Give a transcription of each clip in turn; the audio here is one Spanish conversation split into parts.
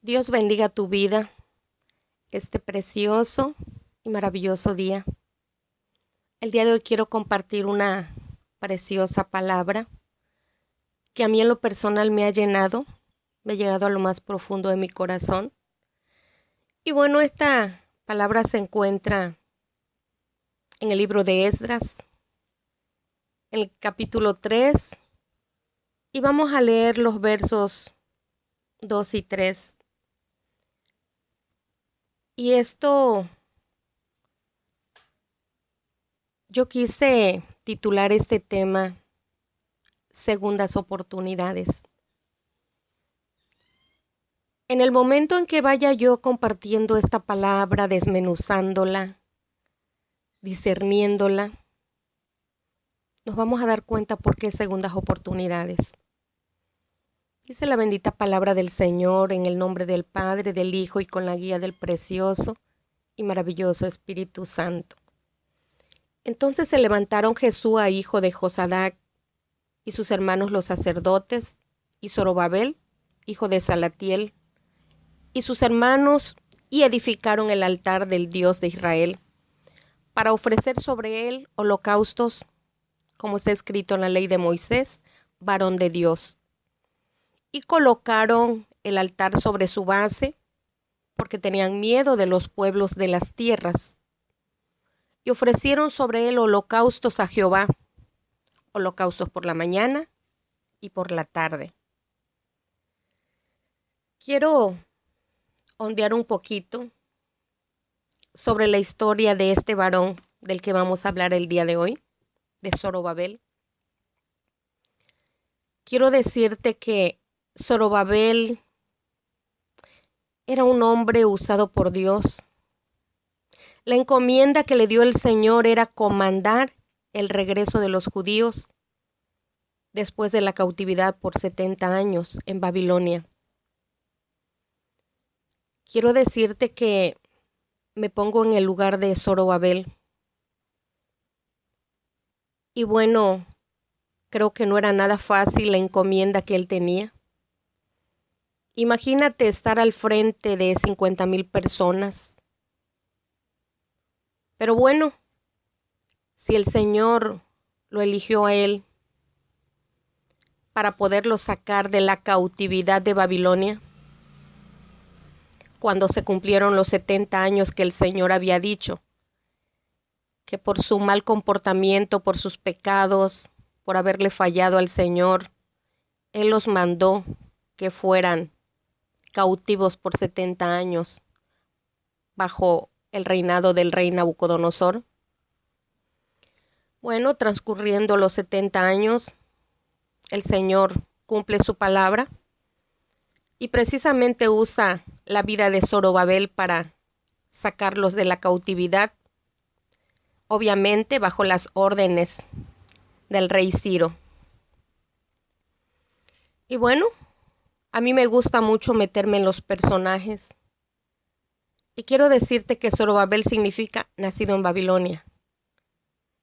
Dios bendiga tu vida este precioso y maravilloso día. El día de hoy quiero compartir una preciosa palabra que a mí en lo personal me ha llenado, me ha llegado a lo más profundo de mi corazón. Y bueno, esta palabra se encuentra en el libro de Esdras, en el capítulo 3, y vamos a leer los versos 2 y 3. Y esto, yo quise titular este tema Segundas oportunidades. En el momento en que vaya yo compartiendo esta palabra, desmenuzándola, discerniéndola, nos vamos a dar cuenta por qué segundas oportunidades. Dice la bendita palabra del Señor en el nombre del Padre, del Hijo y con la guía del precioso y maravilloso Espíritu Santo. Entonces se levantaron Jesúa, hijo de Josadac, y sus hermanos los sacerdotes, y Zorobabel, hijo de Salatiel, y sus hermanos, y edificaron el altar del Dios de Israel, para ofrecer sobre él holocaustos, como está escrito en la ley de Moisés, varón de Dios. Y colocaron el altar sobre su base, porque tenían miedo de los pueblos de las tierras. Y ofrecieron sobre él holocaustos a Jehová, holocaustos por la mañana y por la tarde. Quiero ondear un poquito sobre la historia de este varón del que vamos a hablar el día de hoy, de Zorobabel. Quiero decirte que Zorobabel era un hombre usado por Dios. La encomienda que le dio el Señor era comandar el regreso de los judíos después de la cautividad por 70 años en Babilonia. Quiero decirte que me pongo en el lugar de Zorobabel. Y bueno, creo que no era nada fácil la encomienda que él tenía. Imagínate estar al frente de 50,000 personas. Pero bueno, si el Señor lo eligió a él para poderlo sacar de la cautividad de Babilonia, cuando se cumplieron los 70 años que el Señor había dicho, que por su mal comportamiento, por sus pecados, por haberle fallado al Señor, Él los mandó que fueran cautivos por 70 años bajo el reinado del rey Nabucodonosor. Bueno, transcurriendo los 70 años, el Señor cumple su palabra y precisamente usa la vida de Zorobabel para sacarlos de la cautividad, obviamente bajo las órdenes del rey Ciro. Y bueno, a mí me gusta mucho meterme en los personajes. Y quiero decirte que Zorobabel significa nacido en Babilonia.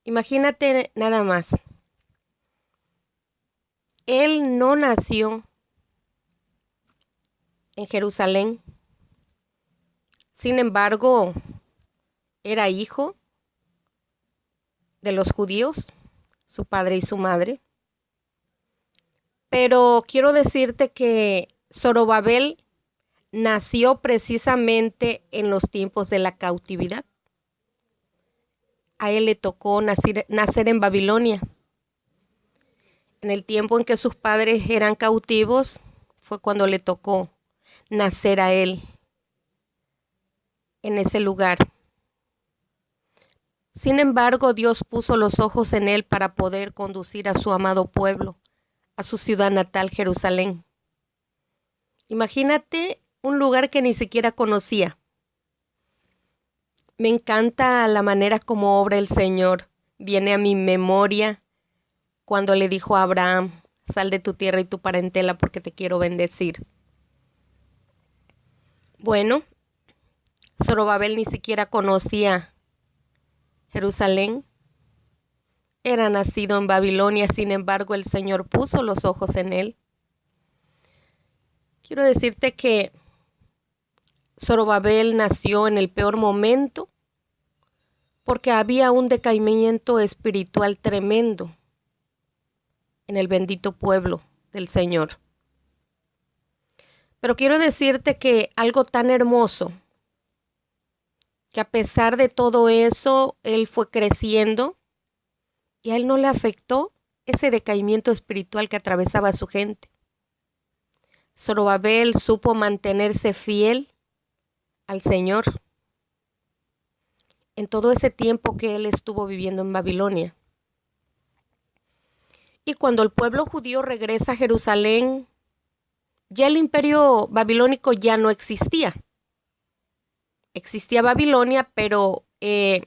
Imagínate nada más. Él no nació en Jerusalén. Sin embargo, era hijo de los judíos, su padre y su madre. Pero quiero decirte que Zorobabel nació precisamente en los tiempos de la cautividad. A él le tocó nacer en Babilonia. En el tiempo en que sus padres eran cautivos, fue cuando le tocó nacer a él en ese lugar. Sin embargo, Dios puso los ojos en él para poder conducir a su amado pueblo, a su ciudad natal, Jerusalén. Imagínate un lugar que ni siquiera conocía. Me encanta la manera como obra el Señor. Viene a mi memoria cuando le dijo a Abraham, sal de tu tierra y tu parentela porque te quiero bendecir. Bueno, Zorobabel ni siquiera conocía Jerusalén. Era nacido en Babilonia, sin embargo el Señor puso los ojos en él. Quiero decirte que Zorobabel nació en el peor momento porque había un decaimiento espiritual tremendo en el bendito pueblo del Señor. Pero quiero decirte que algo tan hermoso, que a pesar de todo eso, él fue creciendo y a él no le afectó ese decaimiento espiritual que atravesaba a su gente. Zorobabel supo mantenerse fiel al Señor en todo ese tiempo que él estuvo viviendo en Babilonia. Y cuando el pueblo judío regresa a Jerusalén, ya el imperio babilónico ya no existía. Existía Babilonia, pero el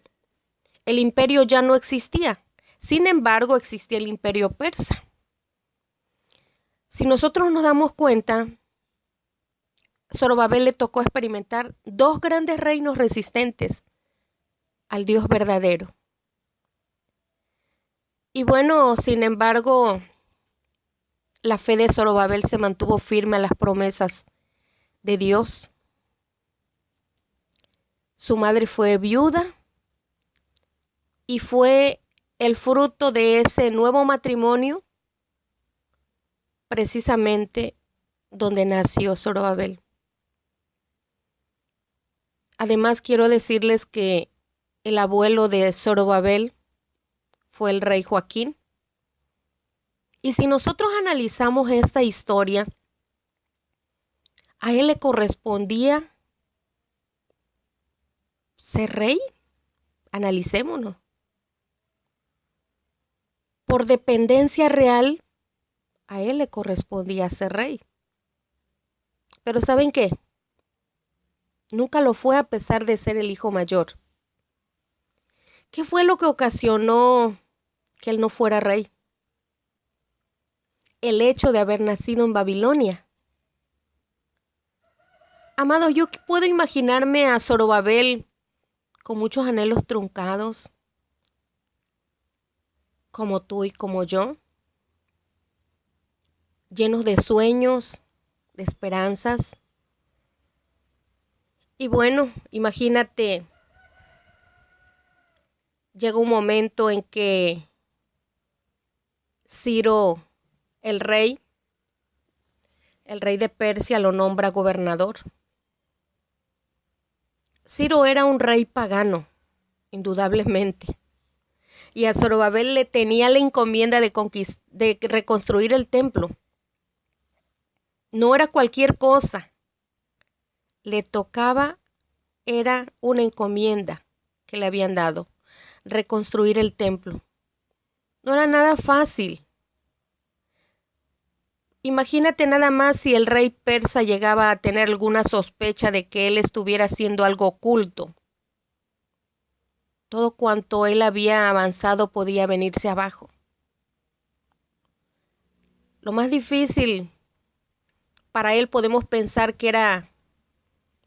imperio ya no existía. Sin embargo, existía el imperio persa. Si nosotros nos damos cuenta, Zorobabel le tocó experimentar dos grandes reinos resistentes al Dios verdadero. Y bueno, sin embargo, la fe de Zorobabel se mantuvo firme a las promesas de Dios. Su madre fue viuda y fue el fruto de ese nuevo matrimonio precisamente donde nació Zorobabel. Además, quiero decirles que el abuelo de Zorobabel fue el rey Joaquín. Y si nosotros analizamos esta historia, a él le correspondía ser rey. Analicémonos. Por dependencia real, a él le correspondía ser rey. Pero ¿saben qué? Nunca lo fue a pesar de ser el hijo mayor. ¿Qué fue lo que ocasionó que él no fuera rey? El hecho de haber nacido en Babilonia. Amado, yo puedo imaginarme a Zorobabel con muchos anhelos truncados, como tú y como yo, llenos de sueños, de esperanzas. Y bueno, imagínate, llega un momento en que Ciro, el rey de Persia, lo nombra gobernador. Ciro era un rey pagano, indudablemente. Y a Zorobabel le tenía la encomienda de reconstruir el templo. No era cualquier cosa. Le tocaba, era una encomienda que le habían dado, reconstruir el templo. No era nada fácil. Imagínate nada más si el rey persa llegaba a tener alguna sospecha de que él estuviera haciendo algo oculto. Todo cuanto él había avanzado podía venirse abajo. Lo más difícil para él podemos pensar que era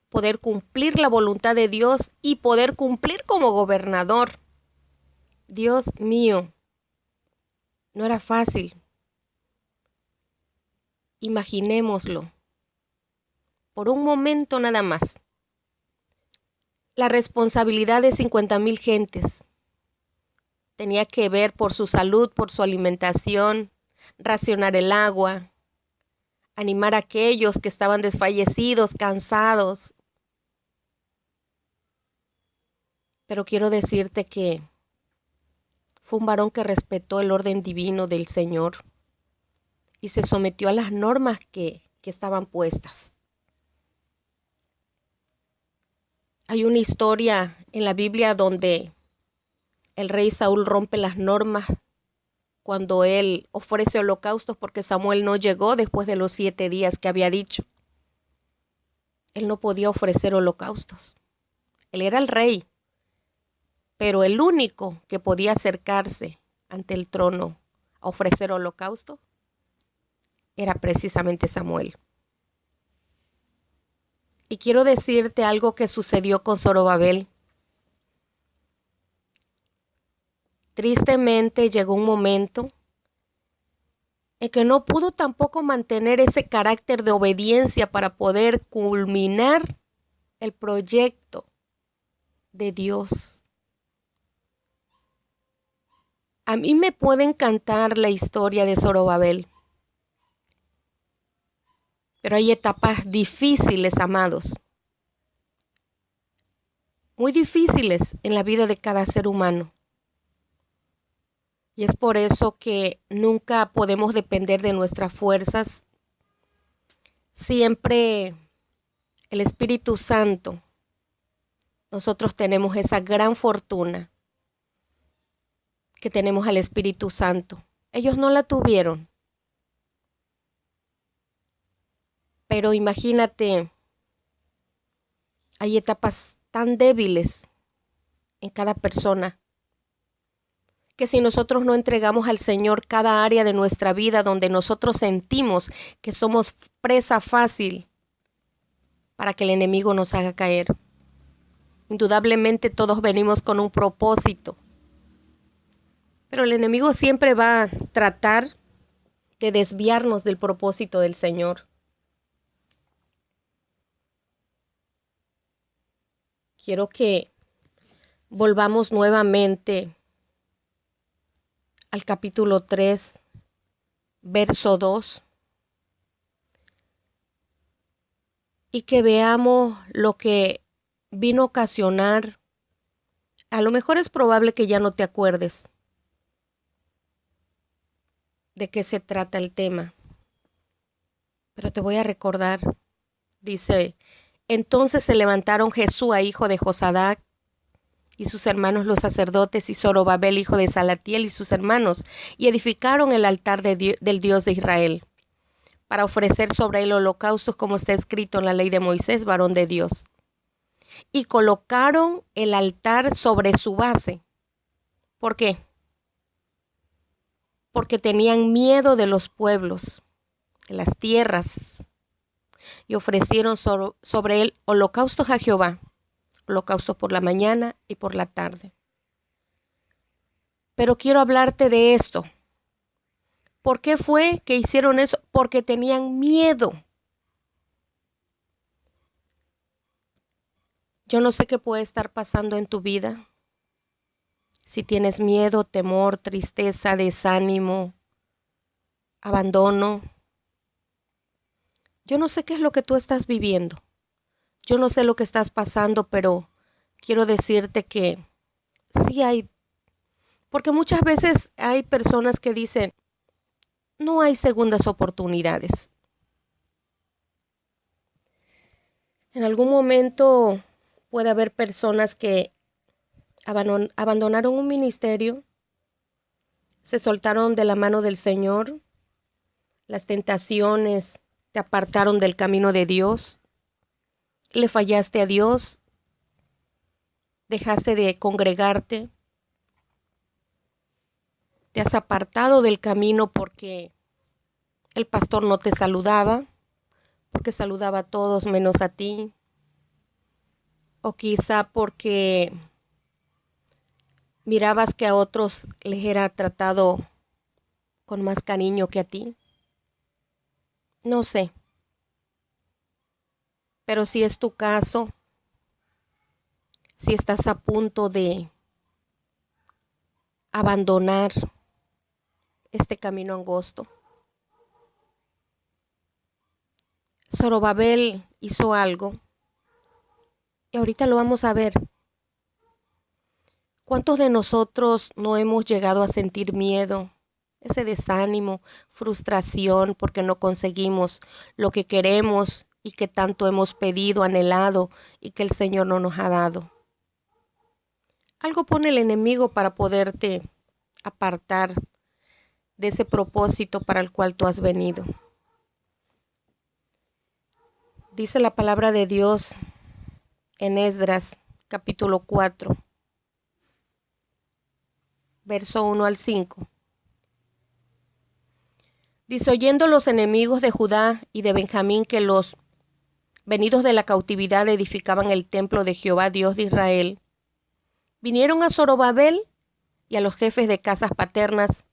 poder cumplir la voluntad de Dios y poder cumplir como gobernador. Dios mío, no era fácil. Imaginémoslo, por un momento nada más, la responsabilidad de 50,000 gentes. Tenía que ver por su salud, por su alimentación, racionar el agua, animar a aquellos que estaban desfallecidos, cansados. Pero quiero decirte que fue un varón que respetó el orden divino del Señor y se sometió a las normas que estaban puestas. Hay una historia en la Biblia donde el rey Saúl rompe las normas cuando él ofrece holocaustos porque Samuel no llegó después de los 7 días que había dicho. Él no podía ofrecer holocaustos. Él era el rey, pero el único que podía acercarse ante el trono a ofrecer holocausto era precisamente Samuel. Y quiero decirte algo que sucedió con Zorobabel. Tristemente llegó un momento en que no pudo tampoco mantener ese carácter de obediencia para poder culminar el proyecto de Dios. A mí me puede encantar la historia de Zorobabel, pero hay etapas difíciles, amados, muy difíciles en la vida de cada ser humano. Y es por eso que nunca podemos depender de nuestras fuerzas. Siempre el Espíritu Santo, nosotros tenemos esa gran fortuna que tenemos al Espíritu Santo. Ellos no la tuvieron. Pero imagínate, hay etapas tan débiles en cada persona que si nosotros no entregamos al Señor cada área de nuestra vida donde nosotros sentimos que somos presa fácil para que el enemigo nos haga caer. Indudablemente todos venimos con un propósito, pero el enemigo siempre va a tratar de desviarnos del propósito del Señor. Quiero que volvamos nuevamente al capítulo 3, verso 2, y que veamos lo que vino a ocasionar. A lo mejor es probable que ya no te acuerdes de qué se trata el tema, pero te voy a recordar. Dice: entonces se levantaron Jesúa, hijo de Josadac, y sus hermanos los sacerdotes, y Zorobabel, hijo de Salatiel, y sus hermanos, y edificaron el altar del Dios de Israel, para ofrecer sobre él holocaustos, como está escrito en la ley de Moisés, varón de Dios. Y colocaron el altar sobre su base. ¿Por qué? Porque tenían miedo de los pueblos, de las tierras, y ofrecieron sobre él holocaustos a Jehová, holocaustos por la mañana y por la tarde. Pero quiero hablarte de esto. ¿Por qué fue que hicieron eso? Porque tenían miedo. Yo no sé qué puede estar pasando en tu vida. Si tienes miedo, temor, tristeza, desánimo, abandono. Yo no sé qué es lo que tú estás viviendo. Yo no sé lo que estás pasando, pero quiero decirte que sí hay. Porque muchas veces hay personas que dicen, no hay segundas oportunidades. En algún momento puede haber personas que abandonaron un ministerio, se soltaron de la mano del Señor, las tentaciones te apartaron del camino de Dios, le fallaste a Dios, dejaste de congregarte, te has apartado del camino porque el pastor no te saludaba, porque saludaba a todos menos a ti, o quizá porque mirabas que a otros les era tratado con más cariño que a ti. No sé, pero si es tu caso, si estás a punto de abandonar este camino angosto, Zorobabel hizo algo y ahorita lo vamos a ver. ¿Cuántos de nosotros no hemos llegado a sentir miedo, ese desánimo, frustración porque no conseguimos lo que queremos y que tanto hemos pedido, anhelado y que el Señor no nos ha dado? Algo pone el enemigo para poderte apartar de ese propósito para el cual tú has venido. Dice la palabra de Dios en Esdras, capítulo 4, verso 1 al 5. Dice: oyendo los enemigos de Judá y de Benjamín que los venidos de la cautividad edificaban el templo de Jehová, Dios de Israel, vinieron a Zorobabel y a los jefes de casas paternas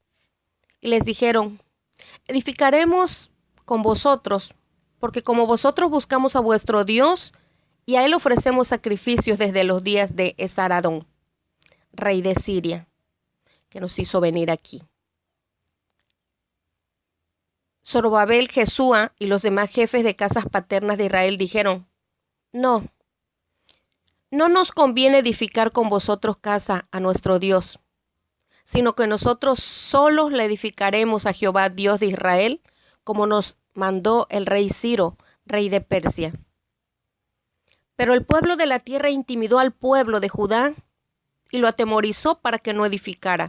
y les dijeron: edificaremos con vosotros, porque como vosotros buscamos a vuestro Dios y a él ofrecemos sacrificios desde los días de Esaradón, rey de Siria, que nos hizo venir aquí. Zorobabel, Jesúa y los demás jefes de casas paternas de Israel dijeron: no nos conviene edificar con vosotros casa a nuestro Dios, sino que nosotros solos le edificaremos a Jehová, Dios de Israel, como nos mandó el rey Ciro, rey de Persia. Pero el pueblo de la tierra intimidó al pueblo de Judá y lo atemorizó para que no edificara.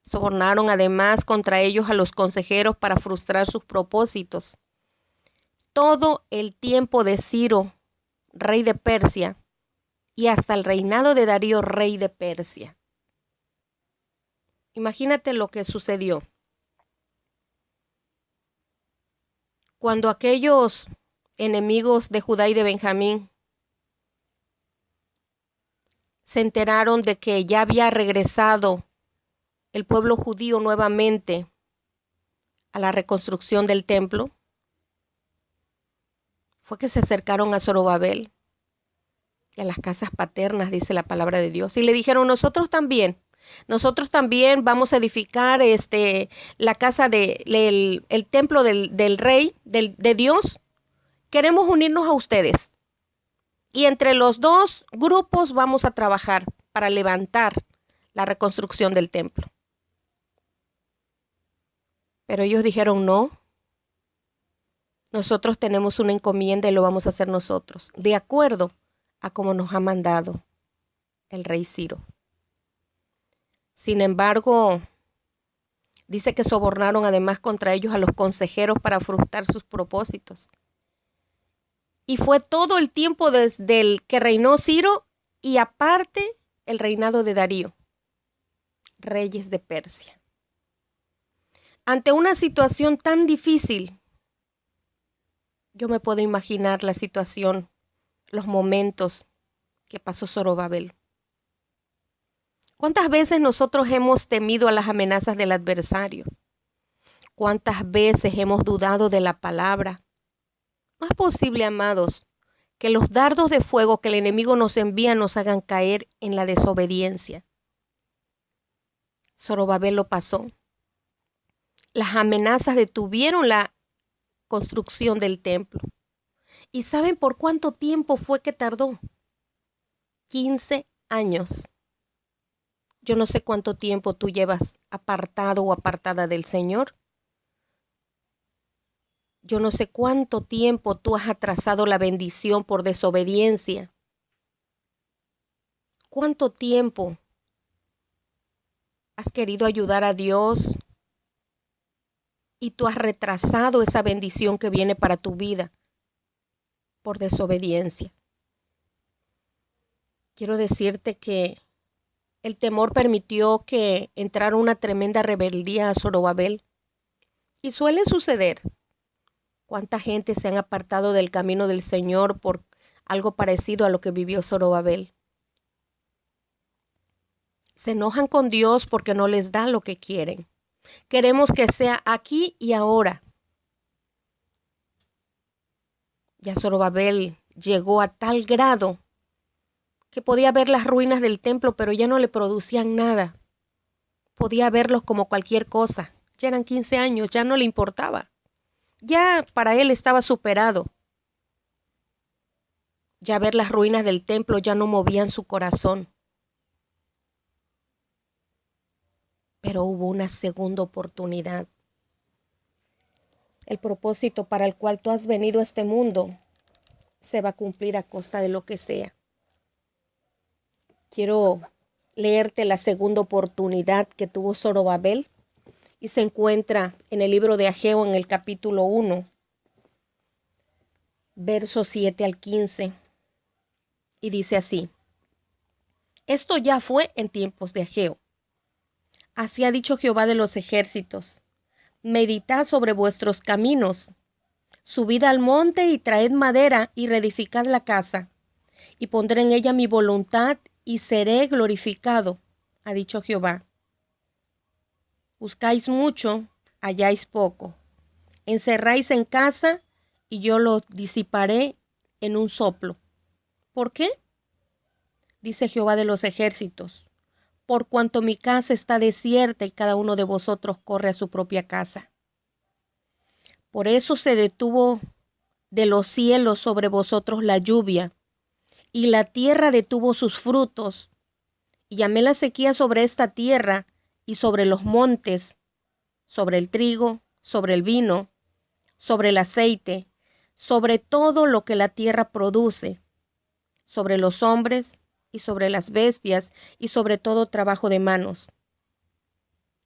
Sobornaron además contra ellos a los consejeros para frustrar sus propósitos. Todo el tiempo de Ciro, rey de Persia, y hasta el reinado de Darío, rey de Persia. Imagínate lo que sucedió. Cuando aquellos enemigos de Judá y de Benjamín se enteraron de que ya había regresado el pueblo judío nuevamente a la reconstrucción del templo, fue que se acercaron a Zorobabel y a las casas paternas, dice la palabra de Dios, y le dijeron: nosotros también vamos a edificar la casa el templo del rey, de Dios. Queremos unirnos a ustedes. Y entre los dos grupos vamos a trabajar para levantar la reconstrucción del templo. Pero ellos dijeron: no, nosotros tenemos una encomienda y lo vamos a hacer nosotros, de acuerdo a como nos ha mandado el rey Ciro. Sin embargo, dice que sobornaron además contra ellos a los consejeros para frustrar sus propósitos. Y fue todo el tiempo desde el que reinó Ciro y aparte el reinado de Darío, reyes de Persia. Ante una situación tan difícil, yo me puedo imaginar la situación, los momentos que pasó Zorobabel. ¿Cuántas veces nosotros hemos temido a las amenazas del adversario? ¿Cuántas veces hemos dudado de la palabra? No es posible, amados, que los dardos de fuego que el enemigo nos envía nos hagan caer en la desobediencia. Zorobabel lo pasó. Las amenazas detuvieron la construcción del templo. ¿Y saben por cuánto tiempo fue que tardó? 15 años. Yo no sé cuánto tiempo tú llevas apartado o apartada del Señor. Yo no sé cuánto tiempo tú has atrasado la bendición por desobediencia. ¿Cuánto tiempo has querido ayudar a Dios y tú has retrasado esa bendición que viene para tu vida por desobediencia? Quiero decirte que el temor permitió que entrara una tremenda rebeldía a Zorobabel. Y suele suceder. ¿Cuánta gente se han apartado del camino del Señor por algo parecido a lo que vivió Zorobabel? Se enojan con Dios porque no les da lo que quieren. Queremos que sea aquí y ahora. Ya Zorobabel llegó a tal grado que podía ver las ruinas del templo, pero ya no le producían nada. Podía verlos como cualquier cosa. Ya eran 15 años, ya no le importaba. Ya para él estaba superado. Ya ver las ruinas del templo ya no movían su corazón. Pero hubo una segunda oportunidad. El propósito para el cual tú has venido a este mundo se va a cumplir a costa de lo que sea. Quiero leerte la segunda oportunidad que tuvo Zorobabel y se encuentra en el libro de Ageo en el capítulo 1, versos 7 al 15, y dice así: esto ya fue en tiempos de Ageo. Así ha dicho Jehová de los ejércitos: meditad sobre vuestros caminos, subid al monte y traed madera y reedificad la casa, y pondré en ella mi voluntad y seré glorificado, ha dicho Jehová. Buscáis mucho, halláis poco. Encerráis en casa y yo lo disiparé en un soplo. ¿Por qué? Dice Jehová de los ejércitos, por cuanto mi casa está desierta y cada uno de vosotros corre a su propia casa. Por eso se detuvo de los cielos sobre vosotros la lluvia, y la tierra detuvo sus frutos, y llamé la sequía sobre esta tierra y sobre los montes, sobre el trigo, sobre el vino, sobre el aceite, sobre todo lo que la tierra produce, sobre los hombres y sobre las bestias y sobre todo trabajo de manos.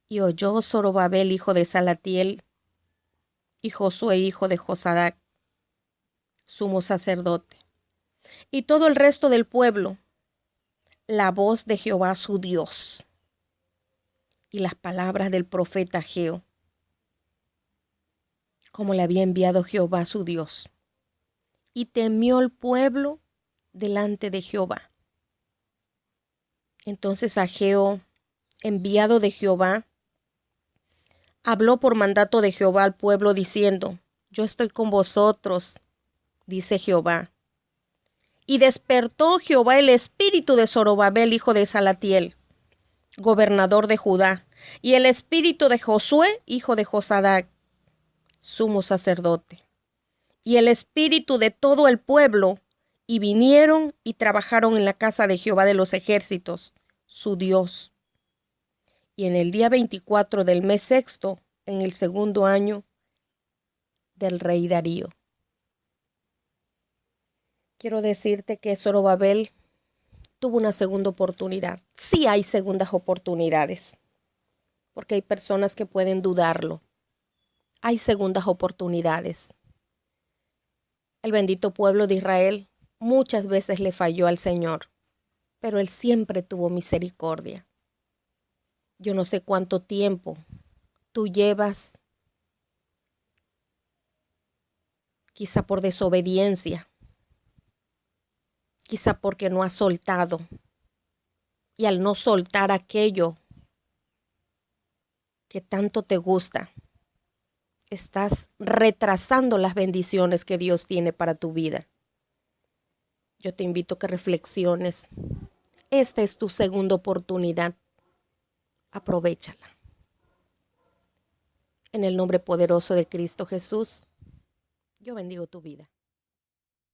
Y oyó Zorobabel, hijo de Salatiel, y Josué, hijo de Josadac, sumo sacerdote, y todo el resto del pueblo, la voz de Jehová su Dios, y las palabras del profeta Ageo, como le había enviado Jehová su Dios. Y temió el pueblo delante de Jehová. Entonces Ageo, enviado de Jehová, habló por mandato de Jehová al pueblo diciendo: yo estoy con vosotros, dice Jehová. Y despertó Jehová el espíritu de Zorobabel, hijo de Salatiel, gobernador de Judá, y el espíritu de Josué, hijo de Josadac, sumo sacerdote, y el espíritu de todo el pueblo, y vinieron y trabajaron en la casa de Jehová de los ejércitos, su Dios. Y en el día 24 del mes sexto, en el segundo año del rey Darío. Quiero decirte que Zorobabel tuvo una segunda oportunidad. Sí hay segundas oportunidades, porque hay personas que pueden dudarlo. Hay segundas oportunidades. El bendito pueblo de Israel muchas veces le falló al Señor, pero Él siempre tuvo misericordia. Yo no sé cuánto tiempo tú llevas, quizá por desobediencia, quizá porque no has soltado, y al no soltar aquello que tanto te gusta, estás retrasando las bendiciones que Dios tiene para tu vida. Yo te invito a que reflexiones. Esta es tu segunda oportunidad. Aprovéchala. En el nombre poderoso de Cristo Jesús, yo bendigo tu vida.